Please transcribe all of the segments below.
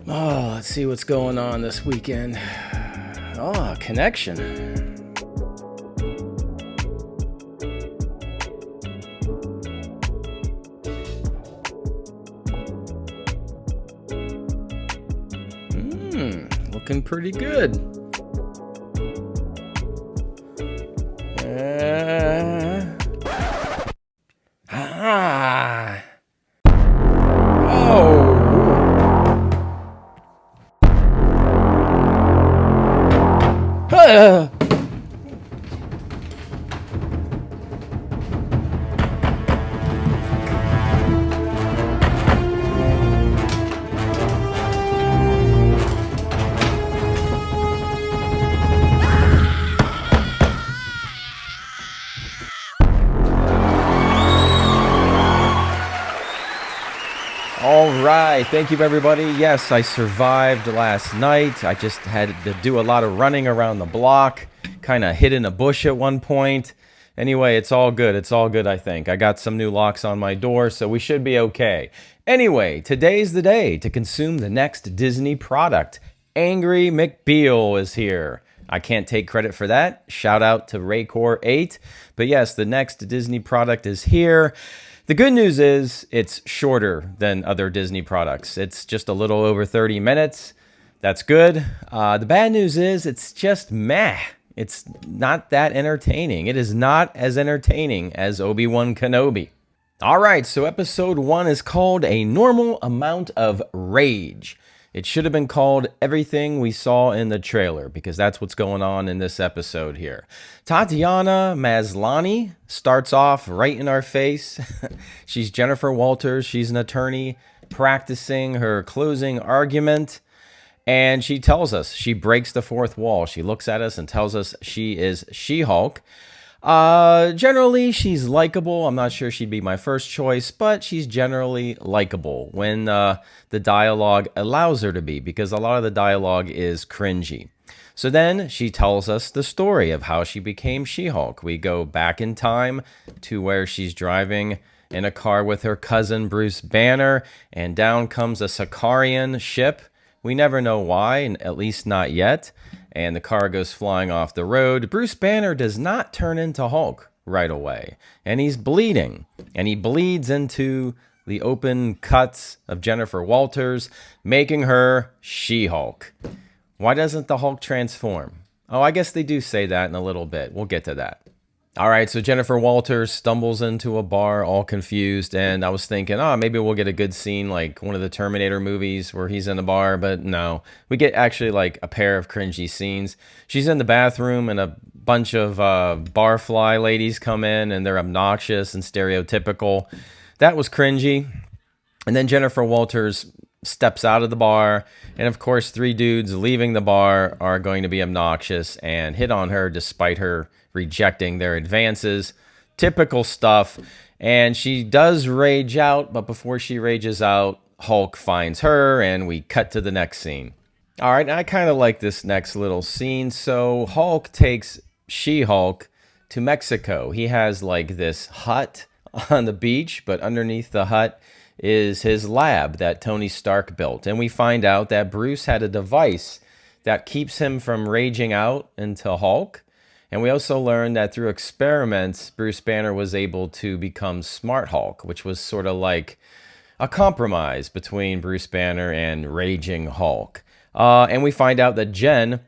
Oh, let's see what's going on this weekend. Oh, connection. Looking pretty good. Ah. Oh. All right, thank you everybody. Yes, I survived last night. I just had to do a lot of running around the block, kind of hid in a bush at one point. Anyway, it's all good. It's all good, I think. I got some new locks on my door, so we should be okay. Anyway, today's the day to consume the next Disney product. Angry McBeal is here. I can't take credit for that. Shout out to Raycore8. But yes, the next Disney product is here. The good news is it's shorter than other Disney products. It's just a little over 30 minutes. That's good. The bad news is it's just meh. It's not that entertaining. It is not as entertaining as Obi-Wan Kenobi. All right, so episode 1 is called A Normal Amount of Rage. It should have been called Everything We Saw in the Trailer, because that's what's going on in this episode here. Tatiana Maslany starts off right in our face. She's Jennifer Walters. She's an attorney practicing her closing argument. And she tells us, she breaks the fourth wall. She looks at us and tells us she is She-Hulk. Generally, she's likable. I'm not sure she'd be my first choice, but she's generally likable when the dialogue allows her to be, because a lot of the dialogue is cringy. So then she tells us the story of how she became She-Hulk. We go back in time to where she's driving in a car with her cousin Bruce Banner, and down comes a Sicarian ship. We never know why, at least not yet. And the car goes flying off the road. Bruce Banner does not turn into Hulk right away. And he's bleeding. And he bleeds into the open cuts of Jennifer Walters, making her She-Hulk. Why doesn't the Hulk transform? Oh, I guess they do say that in a little bit. We'll get to that. All right, so Jennifer Walters stumbles into a bar all confused, and I was thinking, maybe we'll get a good scene like one of the Terminator movies where he's in a bar, but no. We get actually like a pair of cringy scenes. She's in the bathroom, and a bunch of barfly ladies come in, and they're obnoxious and stereotypical. That was cringy. And then Jennifer Walters steps out of the bar, and of course 3 dudes leaving the bar are going to be obnoxious and hit on her despite her rejecting their advances. Typical stuff. And she does rage out, but before she rages out, Hulk finds her, and we cut to the next scene. All right, I kind of like this next little scene. So Hulk takes She-Hulk to Mexico. He has like this hut on the beach, but underneath the hut is his lab that Tony Stark built. And we find out that Bruce had a device that keeps him from raging out into Hulk. And we also learned that through experiments, Bruce Banner was able to become Smart Hulk, which was sort of like a compromise between Bruce Banner and Raging Hulk. And we find out that Jen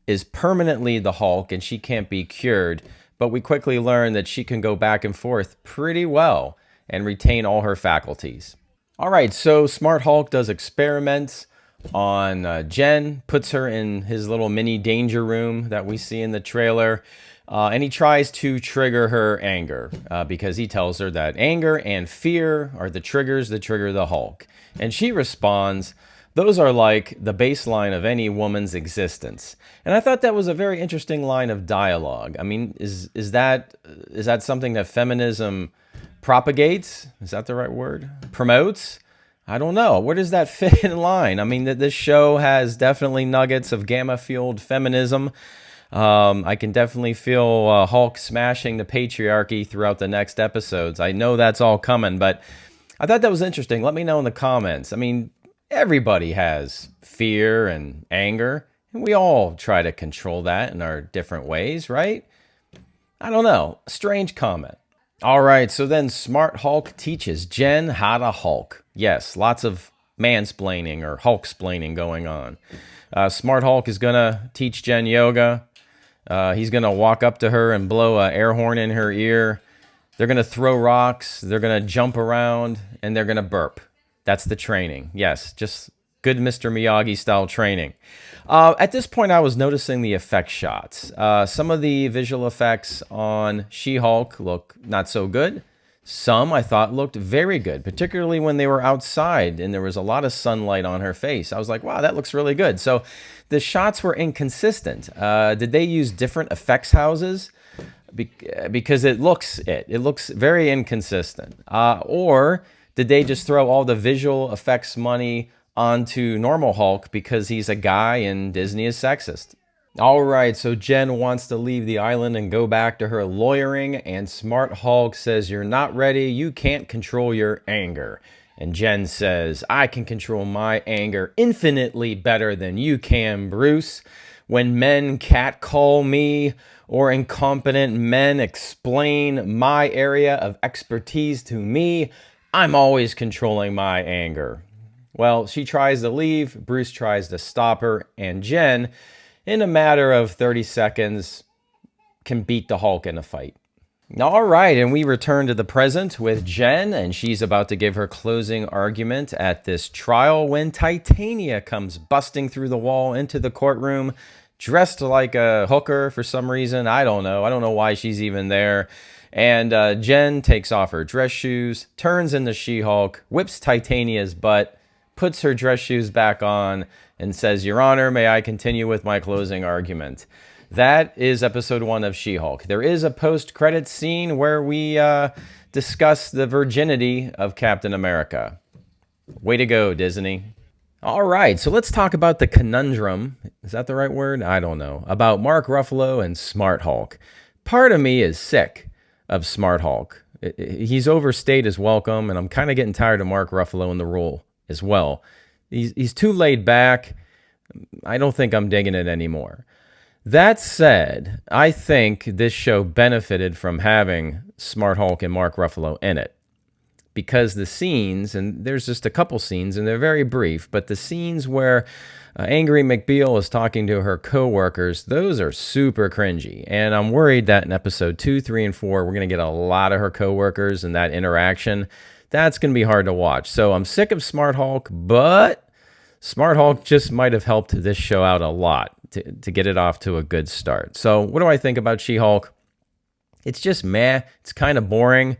is permanently the Hulk and she can't be cured. But we quickly learn that she can go back and forth pretty well and retain all her faculties. All right, so Smart Hulk does experiments on Jen, puts her in his little mini danger room that we see in the trailer, and he tries to trigger her anger because he tells her that anger and fear are the triggers that trigger the Hulk. And she responds, those are like the baseline of any woman's existence. And I thought that was a very interesting line of dialogue. I mean, is that something that feminism propagates? Is that the right word? Promotes? I don't know. Where does that fit in line? I mean, this show has definitely nuggets of gamma-fueled feminism. I can definitely feel Hulk smashing the patriarchy throughout the next episodes. I know that's all coming, but I thought that was interesting. Let me know in the comments. I mean, Everybody has fear and anger, and we all try to control that in our different ways, right? I don't know. Strange comment. All right, so then Smart Hulk teaches Jen how to Hulk. Yes, lots of mansplaining or Hulksplaining going on. Smart Hulk is going to teach Jen yoga. He's going to walk up to her and blow an air horn in her ear. They're going to throw rocks. They're going to jump around, and they're going to burp. That's the training. Yes, just good Mr. Miyagi style training. At this point, I was noticing the effect shots. Some of the visual effects on She-Hulk look not so good. Some I thought looked very good, particularly when they were outside and there was a lot of sunlight on her face. I was like, wow, that looks really good. So the shots were inconsistent. Did they use different effects houses? Because it looks very inconsistent. Or did they just throw all the visual effects money onto normal Hulk because he's a guy and Disney is sexist? All right, so Jen wants to leave the island and go back to her lawyering, and Smart Hulk says, you're not ready, you can't control your anger. And Jen says, I can control my anger infinitely better than you can, Bruce. When men catcall me or incompetent men explain my area of expertise to me, I'm always controlling my anger. Well, she tries to leave, Bruce tries to stop her, and Jen, in a matter of 30 seconds, can beat the Hulk in a fight. All right, and we return to the present with Jen, and she's about to give her closing argument at this trial when Titania comes busting through the wall into the courtroom, dressed like a hooker for some reason. I don't know why she's even there. And Jen takes off her dress shoes, turns into She-Hulk, whips Titania's butt, puts her dress shoes back on, and says, Your Honor, may I continue with my closing argument? That is episode 1 of She-Hulk. There is a post-credits scene where we discuss the virginity of Captain America. Way to go, Disney. All right, so let's talk about the conundrum. Is that the right word? I don't know. About Mark Ruffalo and Smart Hulk. Part of me is sick of Smart Hulk. He's overstayed his welcome, and I'm kind of getting tired of Mark Ruffalo in the role as well. He's too laid back. I don't think I'm digging it anymore. That said, I think this show benefited from having Smart Hulk and Mark Ruffalo in it. Because the scenes, and there's just a couple scenes, and they're very brief, but the scenes where angry McBeal is talking to her co-workers, those are super cringy. And I'm worried that in episode 2, 3, and 4, we're going to get a lot of her co-workers and that interaction. That's going to be hard to watch. So I'm sick of Smart Hulk, but Smart Hulk just might have helped this show out a lot to get it off to a good start. So what do I think about She-Hulk? It's just meh. It's kind of boring.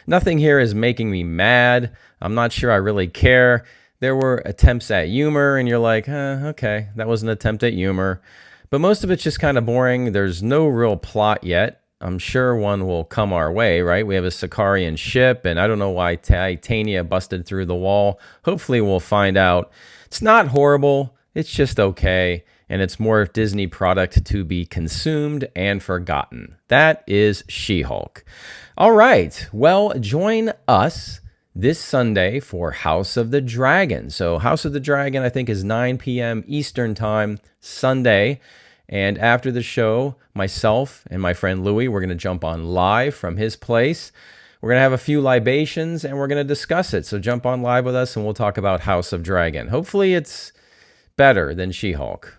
Nothing here is making me mad. I'm not sure I really care. There were attempts at humor, and you're like, okay, that was an attempt at humor. But most of it's just kind of boring. There's no real plot yet. I'm sure one will come our way, right? We have a Sicarian ship, and I don't know why Titania busted through the wall. Hopefully we'll find out. It's not horrible. It's just okay, and it's more Disney product to be consumed and forgotten. That is She-Hulk. All right, well, join us this Sunday for House of the Dragon. So House of the Dragon, I think, is 9 p.m. Eastern Time, Sunday. And after the show, myself and my friend Louie, we're going to jump on live from his place. We're going to have a few libations, and we're going to discuss it. So jump on live with us, and we'll talk about House of Dragon. Hopefully it's better than She-Hulk.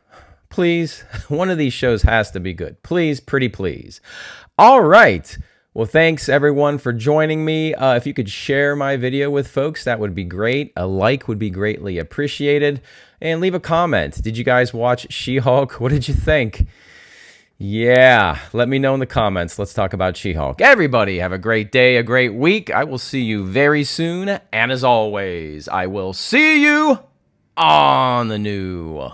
Please, one of these shows has to be good. Please, pretty please. All right. Well, thanks, everyone, for joining me. If you could share my video with folks, that would be great. A like would be greatly appreciated. And leave a comment. Did you guys watch She-Hulk? What did you think? Yeah, let me know in the comments. Let's talk about She-Hulk. Everybody, have a great day, a great week. I will see you very soon. And as always, I will see you on the new.